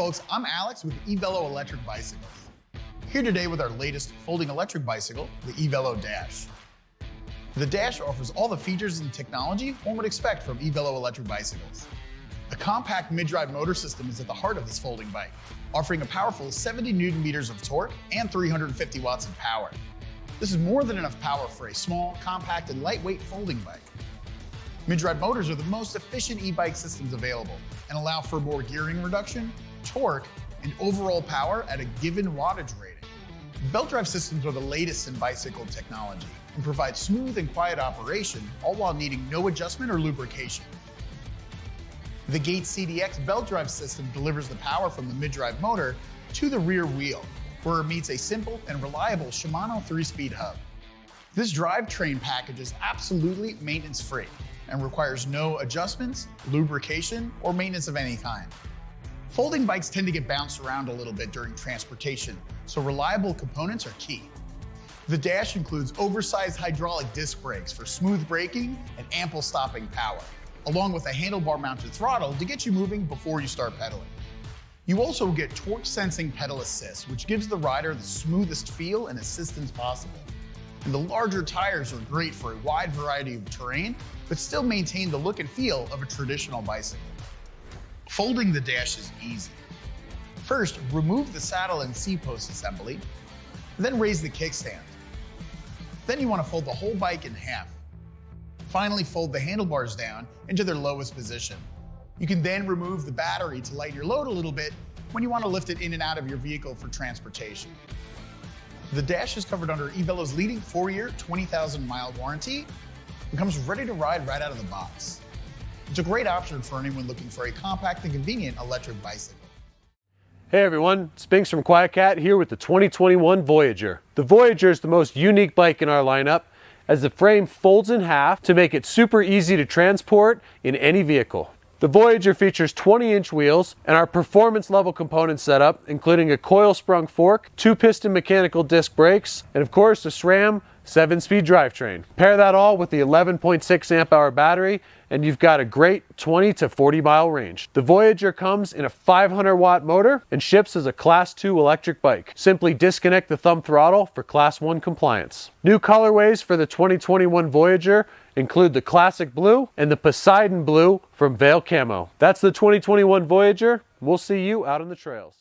folks, I'm Alex with eVelo Electric Bicycles. Here today with our latest folding electric bicycle, the eVelo Dash. The Dash offers all the features and technology one would expect from eVelo electric bicycles. A compact mid-drive motor system is at the heart of this folding bike, offering a powerful 70 Newton meters of torque and 350 watts of power. This is more than enough power for a small, compact, and lightweight folding bike. Mid-drive motors are the most efficient e-bike systems available and allow for more gearing reduction, torque, and overall power at a given wattage rating. Belt drive systems are the latest in bicycle technology and provide smooth and quiet operation, all while needing no adjustment or lubrication. The Gate CDX belt drive system delivers the power from the mid-drive motor to the rear wheel, where it meets a simple and reliable Shimano 3-speed hub. This drivetrain package is absolutely maintenance-free and requires no adjustments, lubrication, or maintenance of any kind. Folding bikes tend to get bounced around a little bit during transportation, so reliable components are key. The Dash includes oversized hydraulic disc brakes for smooth braking and ample stopping power, along with a handlebar-mounted throttle to get you moving before you start pedaling. You also get torque sensing pedal assist, which gives the rider the smoothest feel and assistance possible. And the larger tires are great for a wide variety of terrain, but still maintain the look and feel of a traditional bicycle. Folding the Dash is easy. First, remove the saddle and seat post assembly, then raise the kickstand. Then you want to fold the whole bike in half. Finally, fold the handlebars down into their lowest position. You can then remove the battery to lighten your load a little bit when you want to lift it in and out of your vehicle for transportation. The Dash is covered under eVelo's leading 4-year, 20,000-mile warranty and comes ready to ride right out of the box. It's a great option for anyone looking for a compact and convenient electric bicycle. Hey everyone, Spinks from Quietkat here with the 2021 Voyager. The Voyager is the most unique bike in our lineup, as the frame folds in half to make it super easy to transport in any vehicle. The Voyager features 20-inch wheels and our performance level component setup, including a coil-sprung fork, 2-piston mechanical disc brakes, and of course a SRAM 7-speed drivetrain. Pair that all with the 11.6 amp hour battery and you've got a great 20 to 40 mile range. The Voyager comes in a 500 watt motor and ships as a Class 2 electric bike. Simply disconnect the thumb throttle for Class 1 compliance. New colorways for the 2021 Voyager include the Classic Blue and the Poseidon Blue from Veil Camo. That's the 2021 Voyager. We'll see you out on the trails.